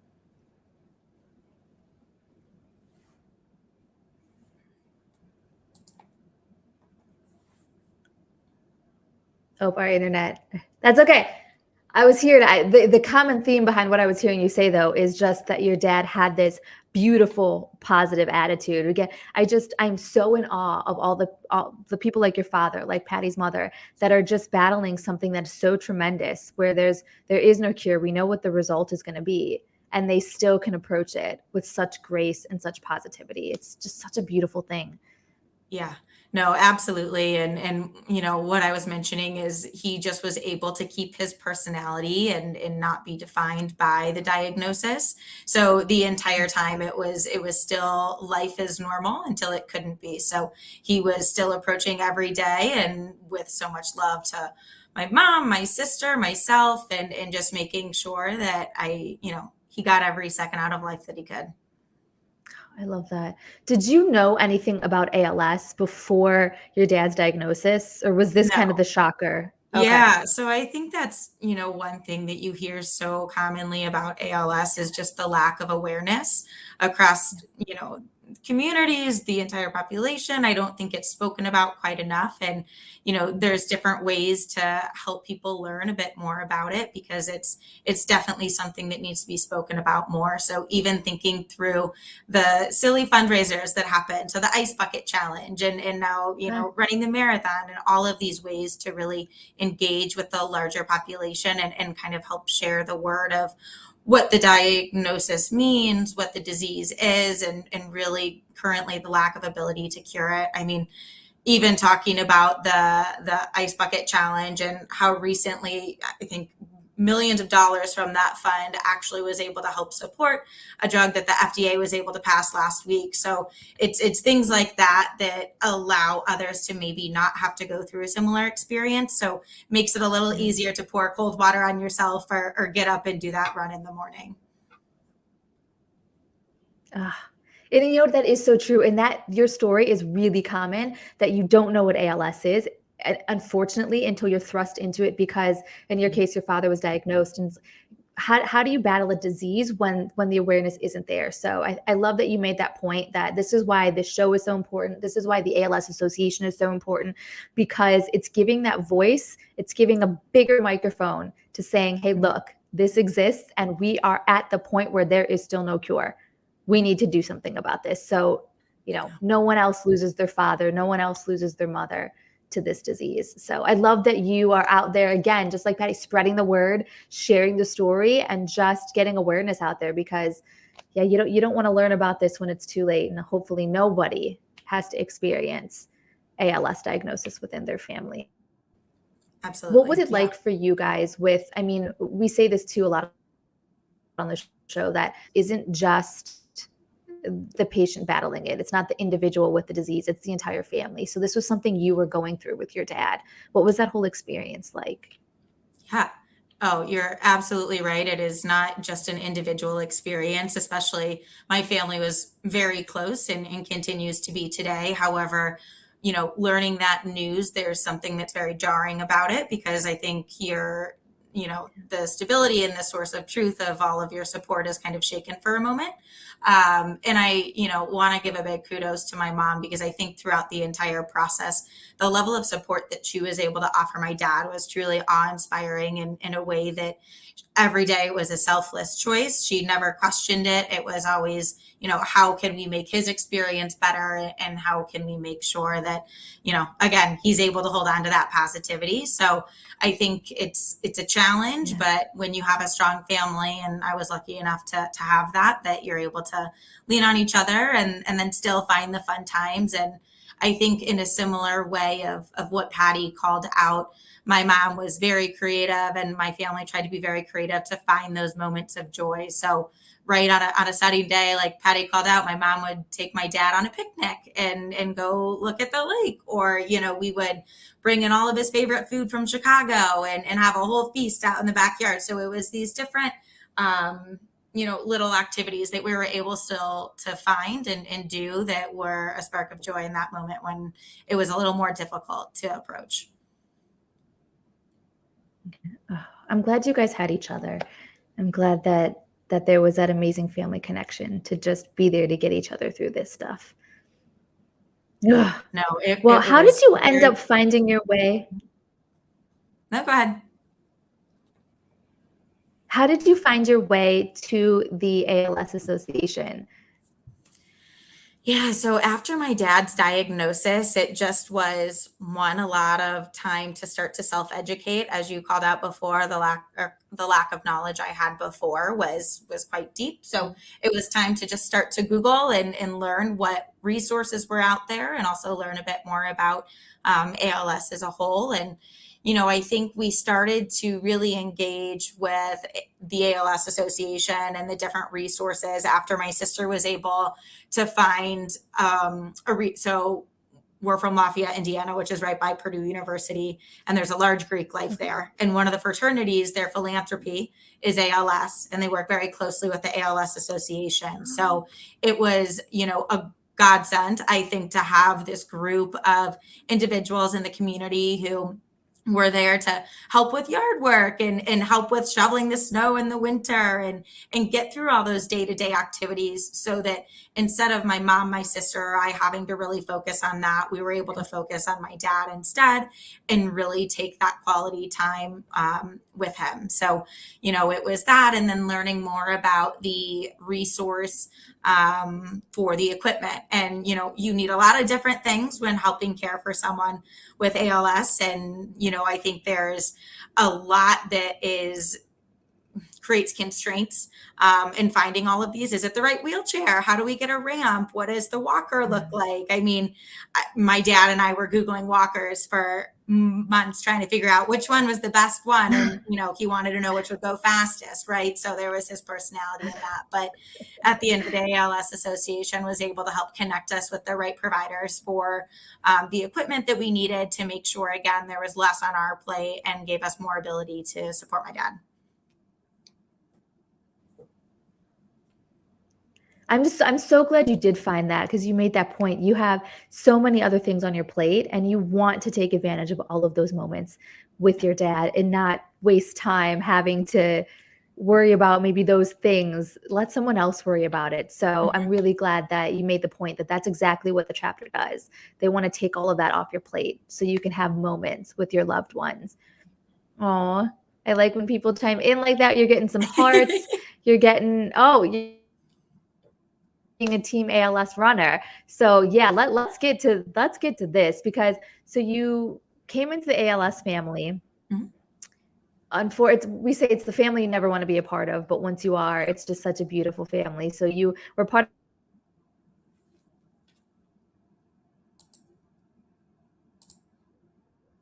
Oh, our internet. That's okay. I was here to, the common theme behind what I was hearing you say, though, is just that your dad had this beautiful, positive attitude. Again, I'm so in awe of all the people like your father, like Patty's mother, that are just battling something that's so tremendous, where there is no cure. We know what the result is going to be, and they still can approach it with such grace and such positivity. It's just such a beautiful thing. Yeah, no, absolutely. And what I was mentioning is he just was able to keep his personality and not be defined by the diagnosis. So the entire time it was still life as normal until it couldn't be. So he was still approaching every day and with so much love to my mom, my sister, myself, and just making sure that he got every second out of life that he could. I love that. Did you know anything about ALS before your dad's diagnosis, or was this kind of No. the shocker? Okay. Yeah, so I think that's, one thing that you hear so commonly about ALS is just the lack of awareness across, communities, the entire population. I don't think it's spoken about quite enough. And, there's different ways to help people learn a bit more about it because it's definitely something that needs to be spoken about more. So even thinking through the silly fundraisers that happen, so the ice bucket challenge and now, running the marathon and all of these ways to really engage with the larger population and kind of help share the word of what the diagnosis means, what the disease is, and really currently the lack of ability to cure it. I mean, even talking about the ice bucket challenge and how recently I think millions of dollars from that fund actually was able to help support a drug that the FDA was able to pass last week. So it's things like that allow others to maybe not have to go through a similar experience. So makes it a little easier to pour cold water on yourself or get up and do that run in the morning. Ah, and that is so true. And that your story is really common, that you don't know what ALS is, unfortunately, until you're thrust into it, because in your case, your father was diagnosed. And how do you battle a disease when the awareness isn't there? So I love that you made that point, that this is why this show is so important. This is why the ALS Association is so important, because it's giving that voice, it's giving a bigger microphone to saying, hey, look, this exists and we are at the point where there is still no cure. We need to do something about this. So, no one else loses their father, no one else loses their mother to this disease. So I love that you are out there, again, just like Patty, spreading the word, sharing the story, and just getting awareness out there, because you don't want to learn about this when it's too late. And hopefully nobody has to experience ALS diagnosis within their family. Absolutely. What was it like for you guys we say this too a lot on the show, that isn't just the patient battling it. It's not the individual with the disease, it's the entire family. So this was something you were going through with your dad. What was that whole experience like? Yeah. Oh, you're absolutely right. It is not just an individual experience, especially my family was very close and continues to be today. However, learning that news, there's something that's very jarring about it because I think the stability and the source of truth of all of your support is kind of shaken for a moment. And I, want to give a big kudos to my mom because I think throughout the entire process, the level of support that she was able to offer my dad was truly awe-inspiring in a way that every day was a selfless choice. She never questioned it. It was always, how can we make his experience better and how can we make sure that, again, he's able to hold on to that positivity. So I think it's a challenge, but when you have a strong family, and I was lucky enough to have that you're able to lean on each other and then still find the fun times. And I think in a similar way of what Patty called out, my mom was very creative and my family tried to be very creative to find those moments of joy. So right on a sunny day, like Patty called out, my mom would take my dad on a picnic and go look at the lake. Or, we would bring in all of his favorite food from Chicago and have a whole feast out in the backyard. So it was these different, little activities that we were able still to find and do that were a spark of joy in that moment when it was a little more difficult to approach. Oh, I'm glad you guys had each other. I'm glad that there was that amazing family connection to just be there to get each other through this stuff. Ugh. No, Well, how did you end up finding your way? No, go ahead. How did you find your way to the ALS Association? Yeah, so after my dad's diagnosis, it just was a lot of time to start to self-educate, as you called out before. The lack of knowledge I had before was quite deep. So it was time to just start to Google and learn what resources were out there, and also learn a bit more about ALS as a whole. And I think we started to really engage with the ALS Association and the different resources after my sister was able to find so we're from Lafayette, Indiana, which is right by Purdue University, and there's a large Greek life there. And one of the fraternities, their philanthropy is ALS, and they work very closely with the ALS Association. So it was, a godsend, I think, to have this group of individuals in the community who were there to help with yard work and help with shoveling the snow in the winter and get through all those day-to-day activities, so that instead of my mom, my sister, or I having to really focus on that, we were able to focus on my dad instead and really take that quality time with him. So, it was that, and then learning more about the resource for the equipment. And, you need a lot of different things when helping care for someone with ALS. And, I think there's a lot that creates constraints in finding all of these. Is it the right wheelchair? How do we get a ramp? What does the walker look like? I mean, my dad and I were Googling walkers for months trying to figure out which one was the best one. And, he wanted to know which would go fastest, right? So there was his personality in that. But at the end of the day, ALS Association was able to help connect us with the right providers for the equipment that we needed to make sure, again, there was less on our plate, and gave us more ability to support my dad. I'm so glad you did find that, because you made that point. You have so many other things on your plate, and you want to take advantage of all of those moments with your dad and not waste time having to worry about maybe those things. Let someone else worry about it. So I'm really glad that you made the point that that's exactly what the chapter does. They want to take all of that off your plate so you can have moments with your loved ones. Oh, I like when people chime in like that. You're getting some hearts. You're getting, being a team ALS runner. So yeah, let's get to this, because so you came into the ALS family. We say it's the family you never want to be a part of, but once you are, it's just such a beautiful family. So you were part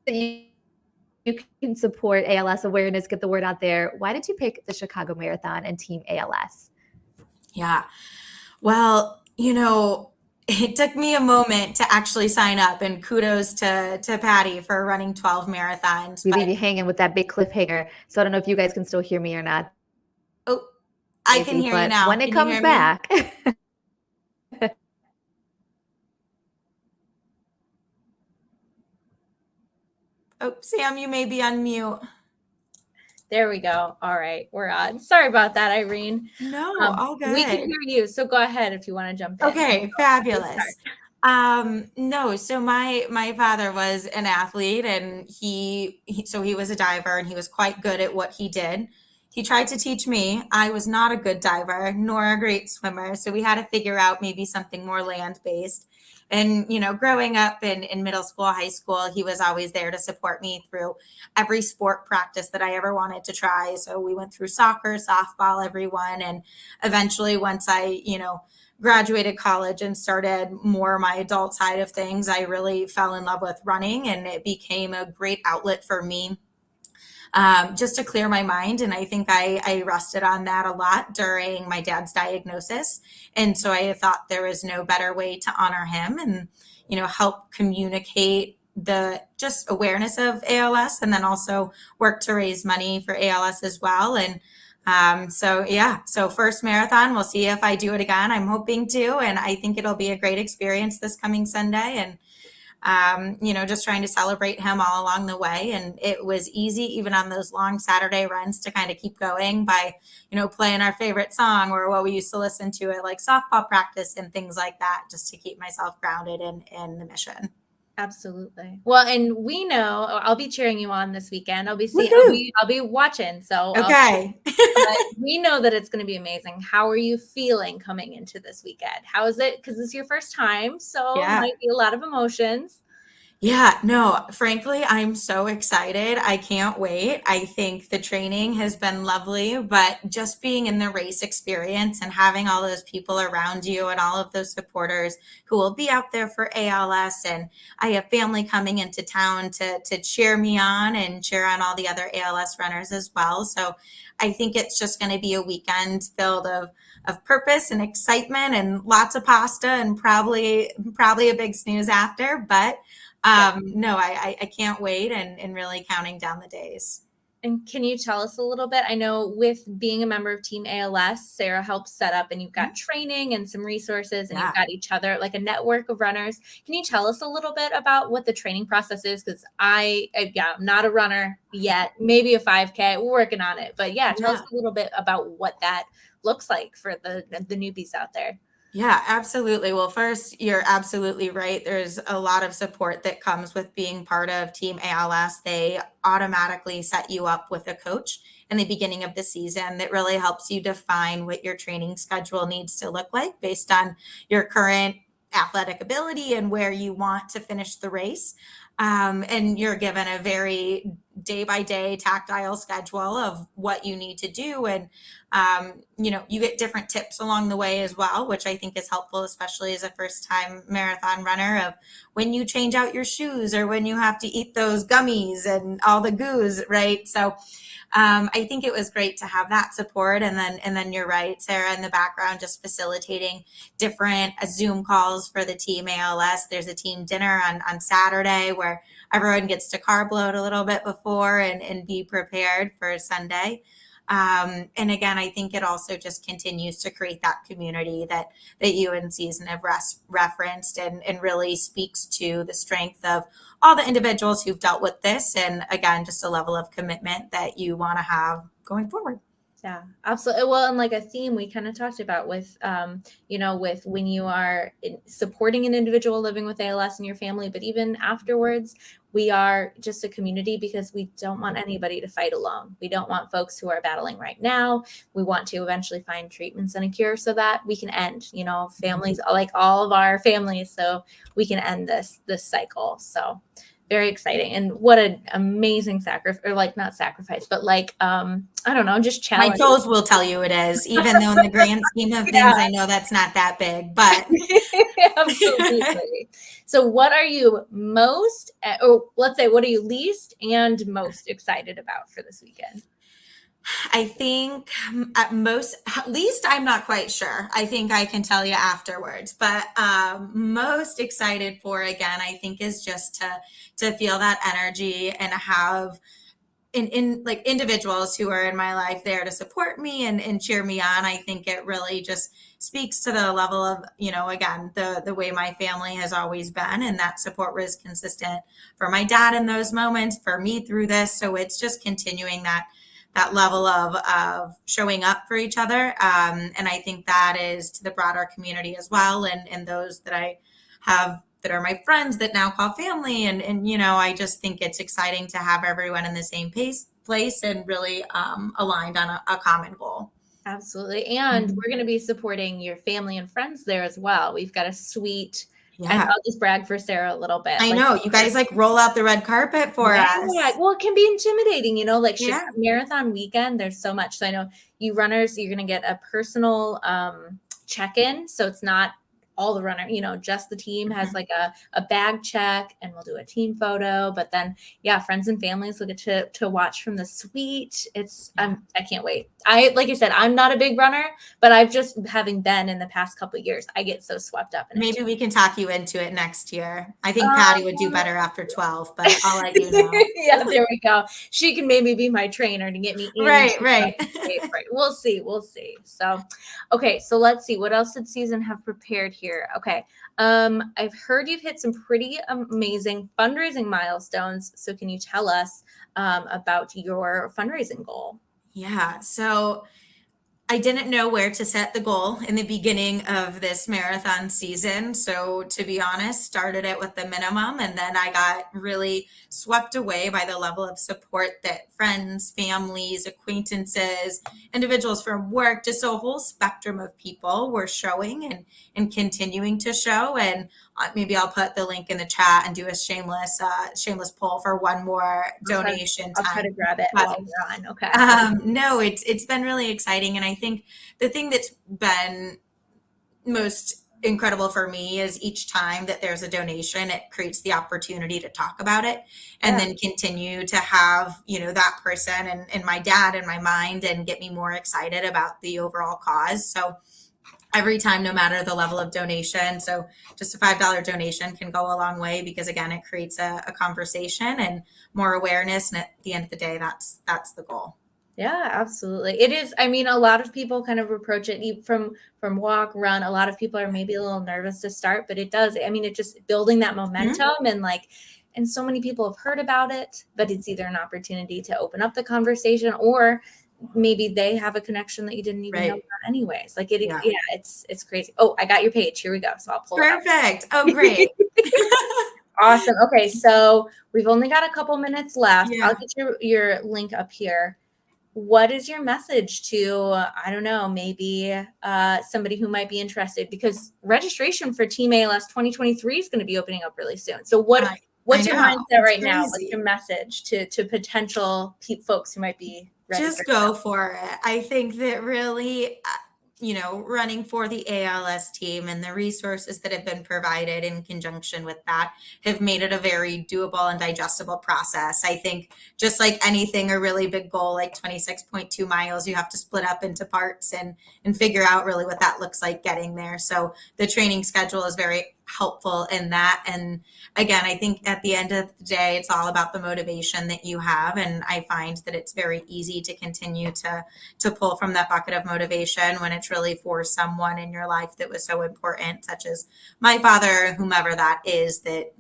of you can support ALS awareness, get the word out there. Why did you pick the Chicago Marathon and Team ALS? Yeah. Well, it took me a moment to actually sign up, and kudos to Patty for running 12 marathons. We leave you hanging with that big cliffhanger. So I don't know if you guys can still hear me or not. Oh, I can hear you now. When it comes back. Oh, Sam, you may be on mute. There we go. All right, we're on. Sorry about that, Irene. No, all good. We can hear you, so go ahead if you want to jump in. Okay, fabulous. No, so my father was an athlete, and he was a diver, and he was quite good at what he did. He tried to teach me. I was not a good diver nor a great swimmer, so we had to figure out maybe something more land-based. And, growing up in middle school, high school, he was always there to support me through every sport practice that I ever wanted to try. So we went through soccer, softball, everyone. And eventually, once I, graduated college and started more my adult side of things, I really fell in love with running, and it became a great outlet for me. Just to clear my mind. And I think I rested on that a lot during my dad's diagnosis. And so I thought there was no better way to honor him and, help communicate the just awareness of ALS, and then also work to raise money for ALS as well. And so first marathon, we'll see if I do it again. I'm hoping to, and I think it'll be a great experience this coming Sunday. And just trying to celebrate him all along the way. And it was easy, even on those long Saturday runs, to kind of keep going by, playing our favorite song, or what we used to listen to at like softball practice and things like that, just to keep myself grounded in the mission. Absolutely. Well, and we know I'll be cheering you on this weekend. I'll be watching. So okay. But we know that it's going to be amazing. How are you feeling coming into this weekend? How is it? Because it's your first time, so Yeah. might be a lot of emotions. Yeah, no, frankly, I'm so excited. I can't wait. I think the training has been lovely, but just being in the race experience and having all those people around you and all of those supporters who will be out there for ALS. And I have family coming into town to cheer me on and cheer on all the other ALS runners as well. So I think it's just going to be a weekend filled of purpose and excitement and lots of pasta and probably a big snooze after, but no, I can't wait and really counting down the days. And can you tell us a little bit? I know with being a member of Team ALS, Sarah helps set up, and you've got training and some resources, and you've got each other, like a network of runners. Can you tell us a little bit about what the training process is? Because I'm not a runner yet, maybe a 5K. We're working on it. But tell us a little bit about what that looks like for the newbies out there. Yeah, absolutely. Well, first, you're absolutely right. There's a lot of support that comes with being part of Team ALS. They automatically set you up with a coach in the beginning of the season that really helps you define what your training schedule needs to look like based on your current athletic ability and where you want to finish the race. And you're given a very day by day tactile schedule of what you need to do. And, you get different tips along the way as well, which I think is helpful, especially as a first time marathon runner, of when you change out your shoes or when you have to eat those gummies and all the goos, right? So I think it was great to have that support. And then you're right, Sarah, in the background, just facilitating different Zoom calls for the Team ALS. There's a team dinner on Saturday where everyone gets to carb load a little bit before and be prepared for Sunday. And again, I think it also just continues to create that community that you and Season have referenced and really speaks to the strength of all the individuals who've dealt with this. And again, just a level of commitment that you want to have going forward. Yeah, absolutely. Well, and like a theme we kind of talked about with, with when you are supporting an individual living with ALS in your family, but even afterwards, we are just a community because we don't want anybody to fight alone. We don't want folks who are battling right now. We want to eventually find treatments and a cure so that we can end, families, like all of our families, so we can end this cycle. So very exciting. And what an amazing sacrifice, or like not sacrifice, but like, I don't know, just challenge. My toes will tell you it is, even though in the grand scheme of things, I know that's not that big, but. Absolutely. So what are you most, or let's say, what are you least and most excited about for this weekend? I think least, I'm not quite sure. I think I can tell you afterwards, but most excited for, again, I think is just to feel that energy and have in like individuals who are in my life there to support me and cheer me on. I think it really just speaks to the level of, again, the way my family has always been, and that support was consistent for my dad in those moments, for me through this. So it's just continuing that level of showing up for each other. And I think that is to the broader community as well. And those that I have that are my friends that now call family. And I just think it's exciting to have everyone in the same place and really aligned on a common goal. Absolutely. And we're going to be supporting your family and friends there as well. We've got a sweet, and I'll just brag for Sarah a little bit. I know you guys roll out the red carpet for us. Well, it can be intimidating, marathon weekend. There's so much. So I know you runners, you're going to get a personal check-in. So it's not all the runner, just the team has like a bag check, and we'll do a team photo. But then, friends and families will get to watch from the suite. I can't wait. Like I said, I'm not a big runner, but I've just, having been in the past couple of years, I get so swept up in it. Maybe we can talk you into it next year. I think Patty would do better after 12, but I'll let you know. Yeah, there we go. She can maybe be my trainer to get me in. Right. We'll see. So, okay. So let's see. What else did Season have prepared here? Okay. I've heard you've hit some pretty amazing fundraising milestones. So can you tell us about your fundraising goal? Yeah. So I didn't know where to set the goal in the beginning of this marathon season. So, to be honest, started it with the minimum, and then I got really swept away by the level of support that friends, families, acquaintances, individuals from work, just a whole spectrum of people were showing and continuing to show. And maybe I'll put the link in the chat and do a shameless poll for one more donation I'll try to time. grab it But while we're on. Okay. no, it's been really exciting, and I think the thing that's been most incredible for me is each time that there's a donation, it creates the opportunity to talk about it, and Yeah. then continue to have that person and my dad in my mind, and get me more excited about the overall cause. So every time, no matter the level of donation. So just a $5 donation can go a long way, because again, it creates a conversation and more awareness. And at the end of the day, that's the goal. Yeah, absolutely. It is. I mean, a lot of people kind of approach it from walk, run. A lot of people are maybe a little nervous to start, but it does. I mean, it just building that momentum and so many people have heard about it, but it's either an opportunity to open up the conversation, or maybe they have a connection that you didn't even know Right. about anyways. Like Yeah. it's crazy. Oh, I got your page. Here we go. So I'll pull it up. Perfect. Oh, great. Awesome. Okay, so we've only got a couple minutes left. Yeah. I'll get your link up here. What is your message to, I don't know, maybe somebody who might be interested? Because registration for Team ALS 2023 is going to be opening up really soon. So what's your know. mindset right It's now? crazy. What's your message to potential folks who might be Just registered? go for it. I think that really, running for the ALS team and the resources that have been provided in conjunction with that have made it a very doable and digestible process. I think just like anything, a really big goal like 26.2 miles, you have to split up into parts and figure out really what that looks like getting there. So the training schedule is very helpful in that. And again, I think at the end of the day, it's all about the motivation that you have. And I find that it's very easy to continue to pull from that bucket of motivation when it's really for someone in your life that was so important, such as my father, whomever that is, that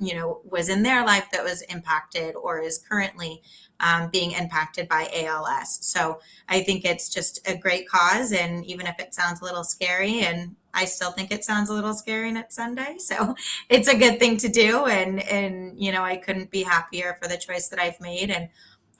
was in their life that was impacted or is currently being impacted by ALS. So I think it's just a great cause, and even if it sounds a little scary, and I still think it sounds a little scary next Sunday, so it's a good thing to do, and I couldn't be happier for the choice that I've made, and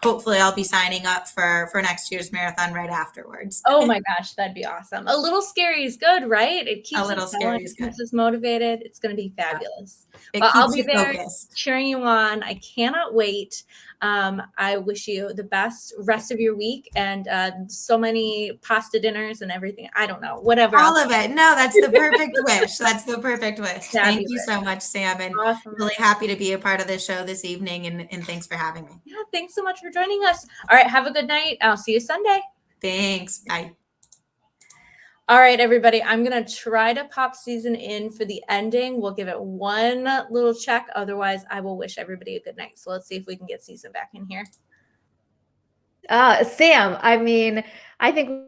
hopefully I'll be signing up for next year's marathon right afterwards. Oh my gosh, that'd be awesome. A little scary is good, right? It keeps little us scary going, is keeps good. us motivated. It's going to be fabulous. It Well, I'll keeps be you there focused. cheering you on. I cannot wait. I wish you the best rest of your week, and so many pasta dinners and everything. I don't know, whatever. All of it. No, that's the perfect wish. That's the perfect wish. Thank you Fabulous. so much, Sam, and Awesome. really happy to be a part of this show this evening, and thanks for having me. Yeah, thanks so much for joining us. All right, have a good night. I'll see you Sunday. Thanks. Bye. All right, everybody, I'm going to try to pop Season in for the ending. We'll give it one little check. Otherwise, I will wish everybody a good night. So let's see if we can get Season back in here. Sam, I mean, I think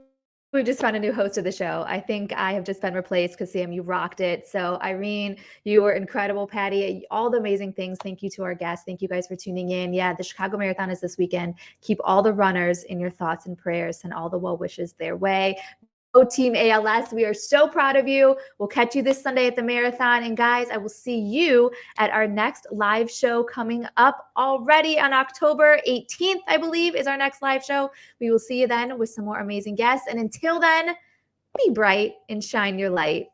we just found a new host of the show. I think I have just been replaced because, Sam, you rocked it. So, Irene, you were incredible. Patty, all the amazing things. Thank you to our guests. Thank you guys for tuning in. Yeah, the Chicago Marathon is this weekend. Keep all the runners in your thoughts and prayers, and all the well wishes their way. Team ALS, we are so proud of you. We'll catch you this Sunday at the marathon. And guys, I will see you at our next live show coming up already on October 18th, I believe, is our next live show. We will see you then with some more amazing guests. And until then, be bright and shine your light.